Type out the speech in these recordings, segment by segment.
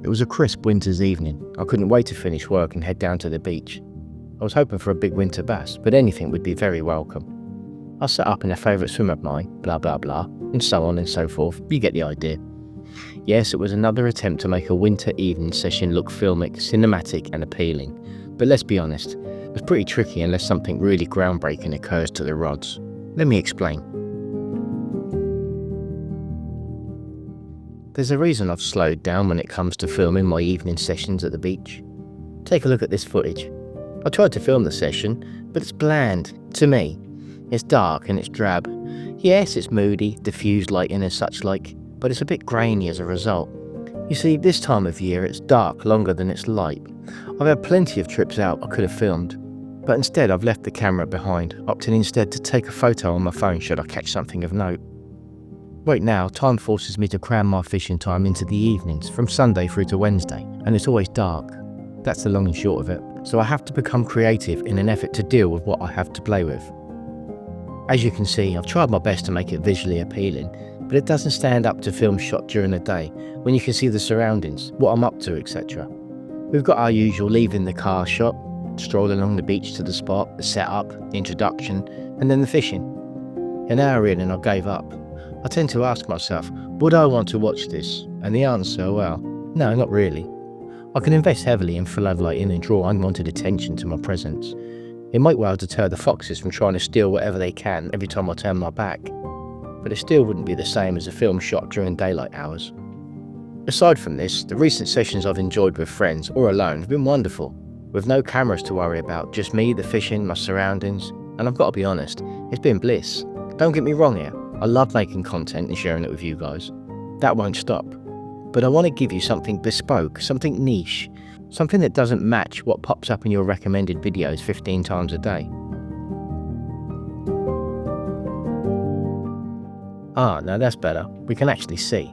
It was a crisp winter's evening. I couldn't wait to finish work and head down to the beach. I was hoping for a big winter bass, but anything would be very welcome. I set up in a favourite swim of mine, blah blah blah, and so on and so forth. You get the idea. Yes, it was another attempt to make a winter evening session look filmic, cinematic and appealing. But let's be honest, it was pretty tricky unless something really groundbreaking occurs to the rods. Let me explain. There's a reason I've slowed down when it comes to filming my evening sessions at the beach. Take a look at this footage. I tried to film the session, but it's bland, to me. It's dark and it's drab. Yes, it's moody, diffused lighting and such like, but it's a bit grainy as a result. You see, this time of year it's dark longer than it's light. I've had plenty of trips out I could have filmed, but instead I've left the camera behind, opting instead to take a photo on my phone should I catch something of note. Right now, time forces me to cram my fishing time into the evenings, from Sunday through to Wednesday, and it's always dark. That's the long and short of it. So I have to become creative in an effort to deal with what I have to play with. As you can see, I've tried my best to make it visually appealing, but it doesn't stand up to film shot during the day, when you can see the surroundings, what I'm up to, etc. We've got our usual leaving the car shot, stroll along the beach to the spot, the setup, the introduction, and then the fishing. An hour in and I gave up. I tend to ask myself, would I want to watch this? And the answer, well, no, not really. I can invest heavily in flood lighting and draw unwanted attention to my presence. It might well deter the foxes from trying to steal whatever they can every time I turn my back, but it still wouldn't be the same as a film shot during daylight hours. Aside from this, the recent sessions I've enjoyed with friends or alone have been wonderful, with no cameras to worry about, just me, the fishing, my surroundings, and I've got to be honest, it's been bliss. Don't get me wrong here, I love making content and sharing it with you guys. That won't stop. But I want to give you something bespoke, something niche, something that doesn't match what pops up in your recommended videos 15 times a day. Ah, now that's better. We can actually see.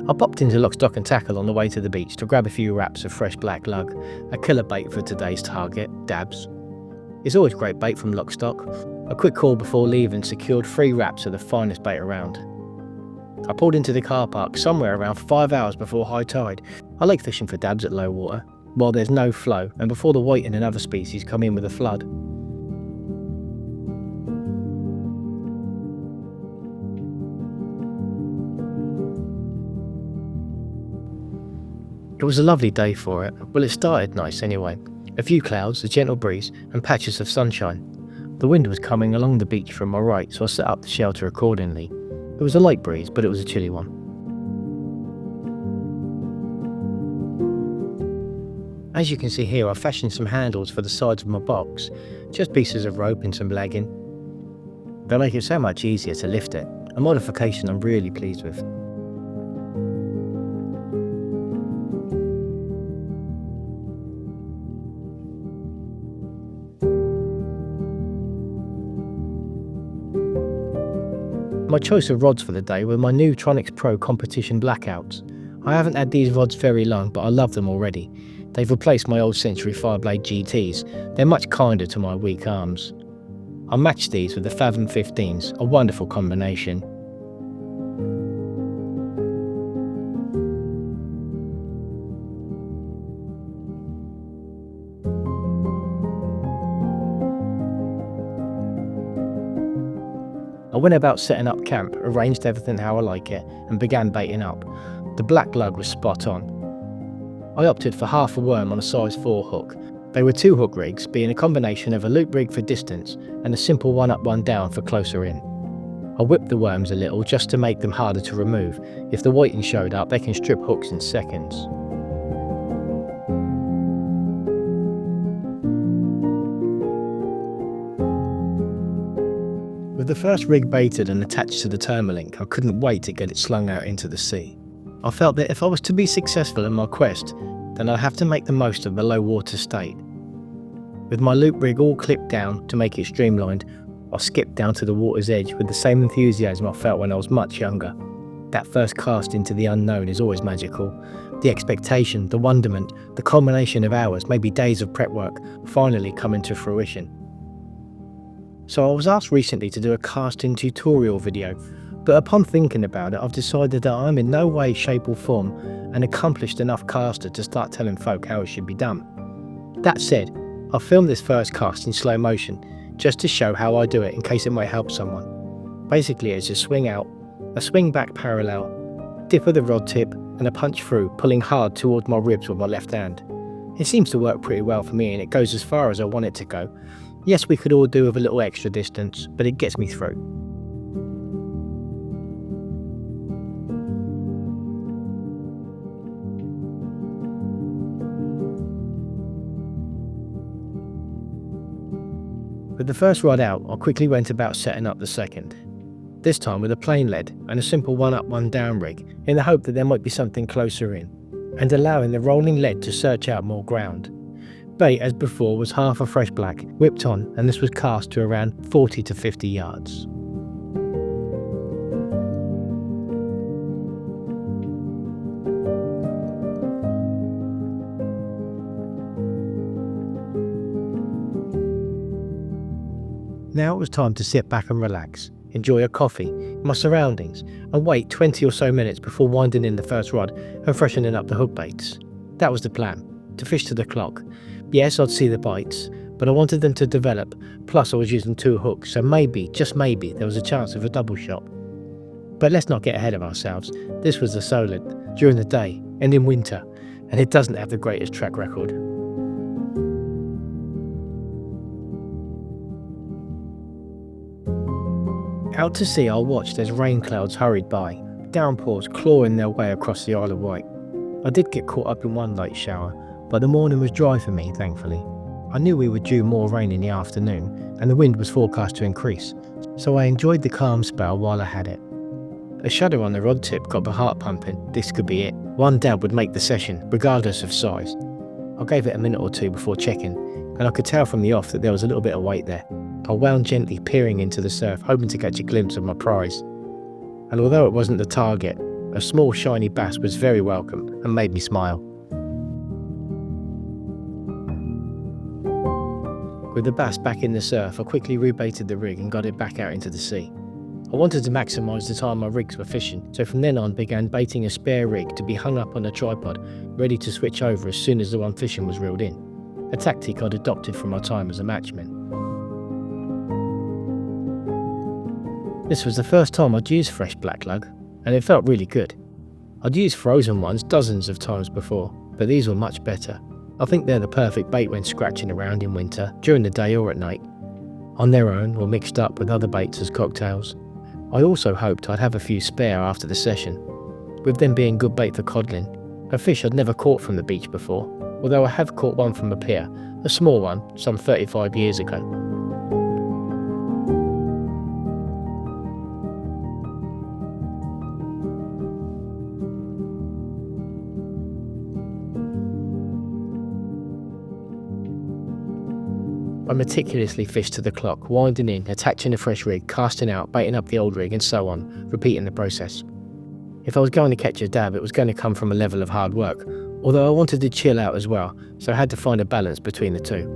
I popped into Lock, Stock and Tackle on the way to the beach to grab a few wraps of fresh black lug, a killer bait for today's target, dabs. It's always great bait from Lock, Stock. A quick call before leaving secured 3 wraps of the finest bait around. I pulled into the car park somewhere around 5 hours before high tide. I like fishing for dabs at low water, while there's no flow and before the whiting and other species come in with a flood. It was a lovely day for it. Well, it started nice anyway. A few clouds, a gentle breeze and patches of sunshine. The wind was coming along the beach from my right, so I set up the shelter accordingly. It was a light breeze, but it was a chilly one. As you can see here, I fashioned some handles for the sides of my box, just pieces of rope and some legging. They'll make it so much easier to lift it, a modification I'm really pleased with. My choice of rods for the day were my new Tronix Pro Competition Blackouts. I haven't had these rods very long, but I love them already. They've replaced my old Century Fireblade GTs. They're much kinder to my weak arms. I matched these with the Fathom 15s, a wonderful combination. I went about setting up camp, arranged everything how I like it, and began baiting up. The black lug was spot on. I opted for half a worm on a size 4 hook. They were 2 hook rigs, being a combination of a loop rig for distance and a simple 1 up 1 down for closer in. I whipped the worms a little just to make them harder to remove. If the whiting showed up, they can strip hooks in seconds. With the first rig baited and attached to the Termalink, I couldn't wait to get it slung out into the sea. I felt that if I was to be successful in my quest, then I'd have to make the most of the low water state. With my loop rig all clipped down to make it streamlined, I skipped down to the water's edge with the same enthusiasm I felt when I was much younger. That first cast into the unknown is always magical. The expectation, the wonderment, the culmination of hours, maybe days of prep work, finally come into fruition. So I was asked recently to do a casting tutorial video. But upon thinking about it, I've decided that I'm in no way, shape or form an accomplished enough caster to start telling folk how it should be done. That said, I've filmed this first cast in slow motion just to show how I do it in case it might help someone. Basically it's a swing out, a swing back parallel, dip of the rod tip and a punch through, pulling hard towards my ribs with my left hand. It seems to work pretty well for me and it goes as far as I want it to go. Yes, we could all do with a little extra distance, but it gets me through. With the first rod out, I quickly went about setting up the second. This time with a plain lead and a simple one up one down rig in the hope that there might be something closer in, and allowing the rolling lead to search out more ground. Bait as before was half a fresh black, whipped on, and this was cast to around 40 to 50 yards. Now it was time to sit back and relax, enjoy a coffee, my surroundings, and wait 20 or so minutes before winding in the first rod and freshening up the hook baits. That was the plan, to fish to the clock. Yes, I'd see the bites, but I wanted them to develop, plus I was using 2 hooks, so maybe, just maybe, there was a chance of a double shot. But let's not get ahead of ourselves. This was the Solent, during the day, and in winter, and it doesn't have the greatest track record. Out to sea I watched as rain clouds hurried by, downpours clawing their way across the Isle of Wight. I did get caught up in one late shower, but the morning was dry for me, thankfully. I knew we were due more rain in the afternoon, and the wind was forecast to increase, so I enjoyed the calm spell while I had it. A shudder on the rod tip got my heart pumping. This could be it. One dab would make the session, regardless of size. I gave it a minute or two before checking, and I could tell from the off that there was a little bit of weight there. I wound gently, peering into the surf, hoping to catch a glimpse of my prize. And although it wasn't the target, a small shiny bass was very welcome and made me smile. With the bass back in the surf, I quickly rebaited the rig and got it back out into the sea. I wanted to maximise the time my rigs were fishing, so from then on began baiting a spare rig to be hung up on a tripod, ready to switch over as soon as the one fishing was reeled in. A tactic I'd adopted from my time as a matchman. This was the first time I'd used fresh black lug, and it felt really good. I'd used frozen ones dozens of times before, but these were much better. I think they're the perfect bait when scratching around in winter, during the day or at night, on their own or mixed up with other baits as cocktails. I also hoped I'd have a few spare after the session, with them being good bait for codling, a fish I'd never caught from the beach before, although I have caught one from a pier, a small one, some 35 years ago. I meticulously fished to the clock, winding in, attaching a fresh rig, casting out, baiting up the old rig and so on, repeating the process. If I was going to catch a dab, it was going to come from a level of hard work, although I wanted to chill out as well, so I had to find a balance between the two.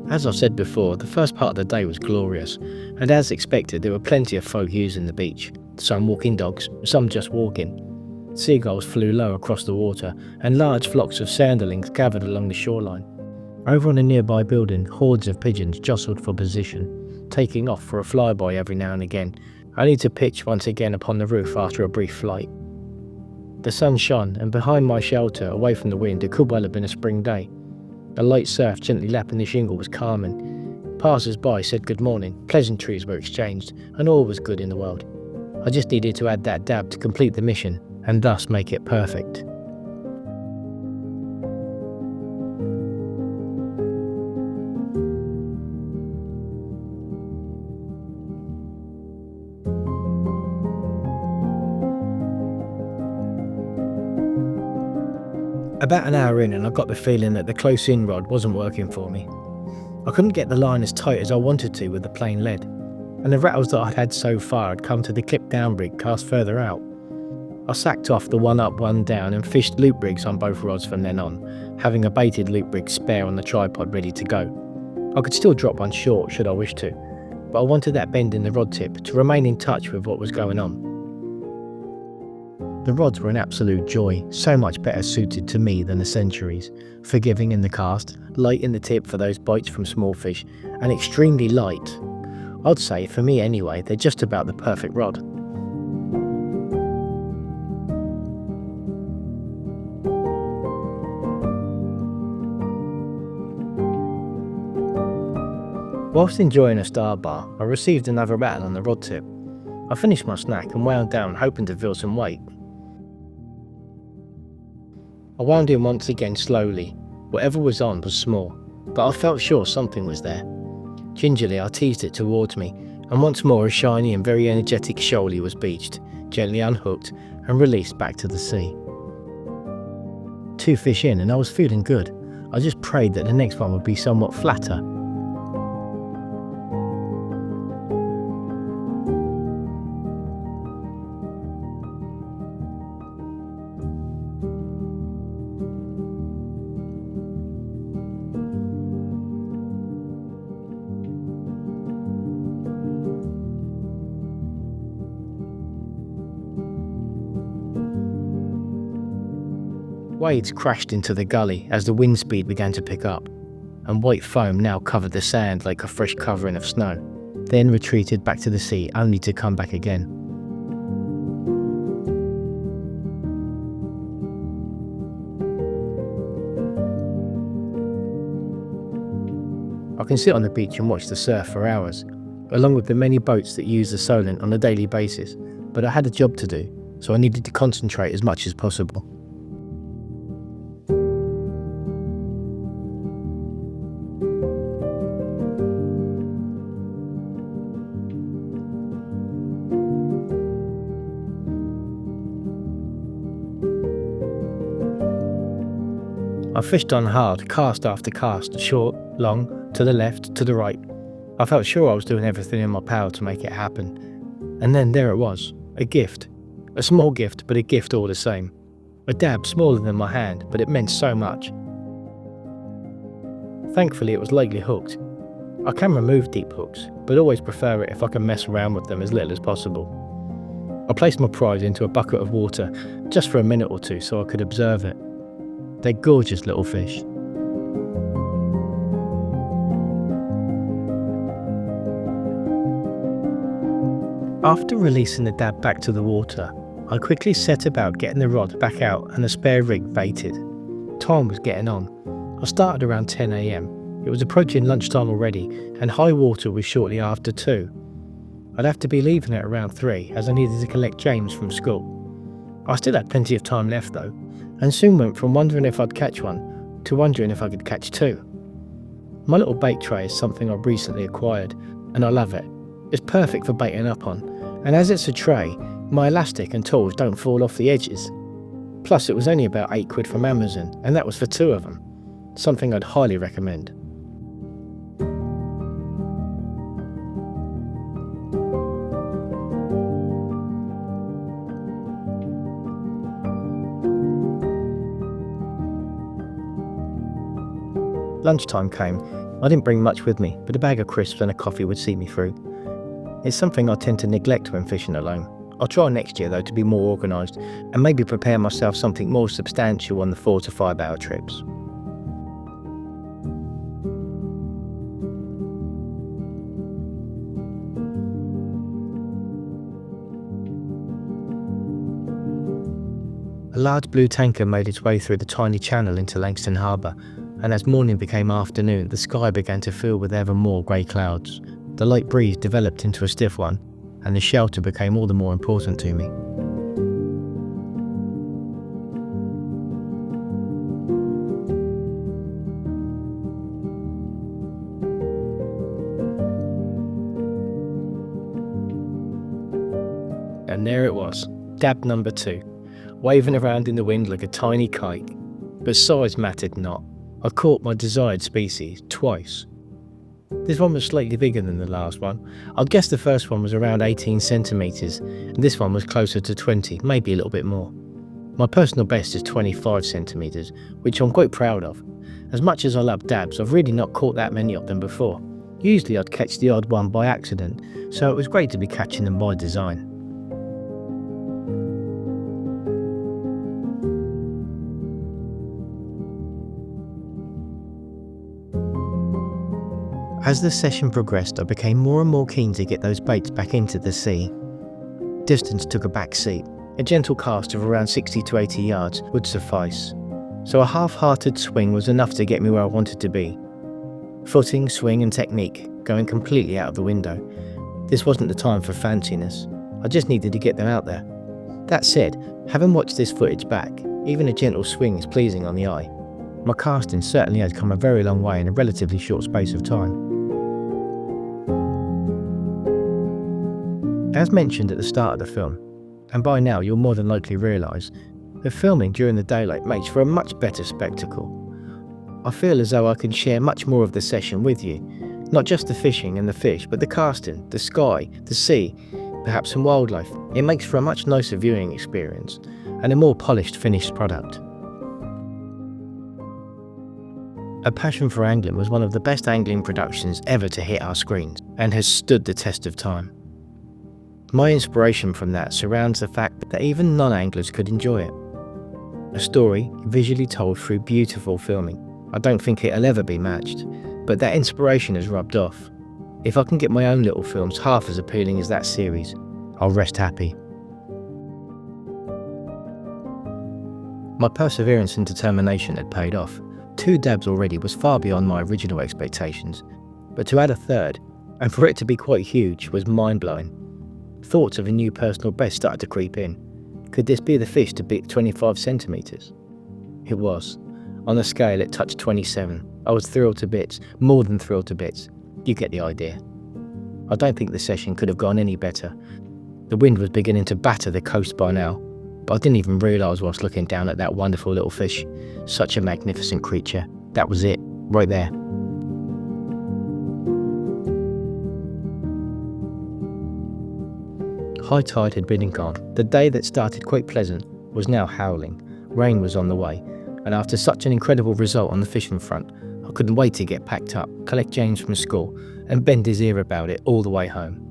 As I've said before, the first part of the day was glorious, and as expected there were plenty of folk using the beach, some walking dogs, some just walking. Seagulls flew low across the water, and large flocks of sanderlings gathered along the shoreline. Over on a nearby building, hordes of pigeons jostled for position, taking off for a flyby every now and again, only to pitch once again upon the roof after a brief flight. The sun shone, and behind my shelter, away from the wind, it could well have been a spring day. A light surf gently lapping the shingle was calming. Passers-by said good morning, pleasantries were exchanged, and all was good in the world. I just needed to add that dab to complete the mission, and thus make it perfect. About an hour in and I got the feeling that the close-in rod wasn't working for me. I couldn't get the line as tight as I wanted to with the plain lead, and the rattles that I'd had so far had come to the clip-down rig cast further out. I sacked off the one up, one down and fished loop rigs on both rods from then on, having a baited loop rig spare on the tripod ready to go. I could still drop one short should I wish to, but I wanted that bend in the rod tip to remain in touch with what was going on. The rods were an absolute joy, so much better suited to me than the Centuries. Forgiving in the cast, light in the tip for those bites from small fish, and extremely light. I'd say, for me anyway, they're just about the perfect rod. Whilst enjoying a star bar, I received another rattle on the rod tip. I finished my snack and wound down, hoping to feel some weight. I wound in once again slowly. Whatever was on was small, but I felt sure something was there. Gingerly I teased it towards me, and once more a shiny and very energetic shoalie was beached, gently unhooked and released back to the sea. 2 fish in and I was feeling good. I just prayed that the next one would be somewhat flatter. Waves crashed into the gully as the wind speed began to pick up, and white foam now covered the sand like a fresh covering of snow, then retreated back to the sea only to come back again. I can sit on the beach and watch the surf for hours, along with the many boats that use the Solent on a daily basis, but I had a job to do, so I needed to concentrate as much as possible. I fished on hard, cast after cast, short, long, to the left, to the right. I felt sure I was doing everything in my power to make it happen. And then there it was, a gift. A small gift, but a gift all the same. A dab smaller than my hand, but it meant so much. Thankfully it was lightly hooked. I can remove deep hooks, but always prefer it if I can mess around with them as little as possible. I placed my prize into a bucket of water, just for a minute or two so I could observe it. They're gorgeous little fish. After releasing the dab back to the water, I quickly set about getting the rod back out and the spare rig baited. Time was getting on. I started around 10 AM. It was approaching lunchtime already, and high water was shortly after 2. I'd have to be leaving at around 3 as I needed to collect James from school. I still had plenty of time left though, and soon went from wondering if I'd catch one to wondering if I could catch 2. My little bait tray is something I've recently acquired, and I love it. It's perfect for baiting up on, and as it's a tray, my elastic and tools don't fall off the edges. Plus it was only about £8 from Amazon, and that was for 2 of them. Something I'd highly recommend. Lunchtime came. I didn't bring much with me, but a bag of crisps and a coffee would see me through. It's something I tend to neglect when fishing alone. I'll try next year though to be more organised and maybe prepare myself something more substantial on the 4 to 5 hour trips. A large blue tanker made its way through the tiny channel into Langston Harbour, and as morning became afternoon, the sky began to fill with ever more grey clouds. The light breeze developed into a stiff one, and the shelter became all the more important to me. And there it was, dab number 2, waving around in the wind like a tiny kite. But size mattered not. I caught my desired species twice. This one was slightly bigger than the last one. I'd guess the first one was around 18 centimetres, and this one was closer to 20, maybe a little bit more. My personal best is 25 centimetres, which I'm quite proud of. As much as I love dabs, I've really not caught that many of them before. Usually I'd catch the odd one by accident, so it was great to be catching them by design. As the session progressed, I became more and more keen to get those baits back into the sea. Distance took a back seat. A gentle cast of around 60 to 80 yards would suffice, so a half-hearted swing was enough to get me where I wanted to be. Footing, swing and technique going completely out of the window. This wasn't the time for fanciness, I just needed to get them out there. That said, having watched this footage back, even a gentle swing is pleasing on the eye. My casting certainly has come a very long way in a relatively short space of time. As mentioned at the start of the film, and by now you'll more than likely realise, that filming during the daylight makes for a much better spectacle. I feel as though I can share much more of the session with you, not just the fishing and the fish, but the casting, the sky, the sea, perhaps some wildlife. It makes for a much nicer viewing experience, and a more polished finished product. A Passion for Angling was one of the best angling productions ever to hit our screens, and has stood the test of time. My inspiration from that surrounds the fact that even non-anglers could enjoy it. A story visually told through beautiful filming. I don't think it'll ever be matched, but that inspiration has rubbed off. If I can get my own little films half as appealing as that series, I'll rest happy. My perseverance and determination had paid off. 2 dabs already was far beyond my original expectations, but to add a third, and for it to be quite huge, was mind-blowing. Thoughts of a new personal best started to creep in. Could this be the fish to beat 25 centimetres? It was. On the scale it touched 27. I was thrilled to bits, more than thrilled to bits. You get the idea. I don't think the session could have gone any better. The wind was beginning to batter the coast by now, but I didn't even realise whilst looking down at that wonderful little fish. Such a magnificent creature. That was it, right there. High tide had been and gone. The day that started quite pleasant was now howling. Rain was on the way, and after such an incredible result on the fishing front, I couldn't wait to get packed up, collect James from school, and bend his ear about it all the way home.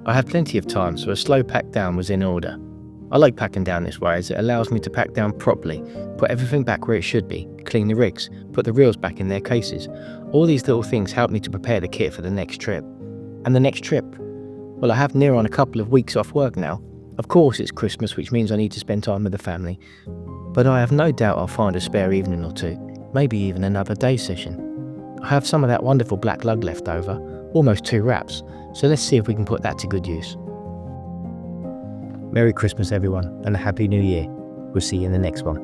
I had plenty of time, so a slow pack down was in order. I like packing down this way as it allows me to pack down properly, put everything back where it should be, clean the rigs, put the reels back in their cases. All these little things help me to prepare the kit for the next trip. And the next trip? Well, I have near on a couple of weeks off work now. Of course it's Christmas, which means I need to spend time with the family, but I have no doubt I'll find a spare evening or two, maybe even another day session. I have some of that wonderful black lug left over, almost 2 wraps, so let's see if we can put that to good use. Merry Christmas everyone, and a Happy New Year. We'll see you in the next one.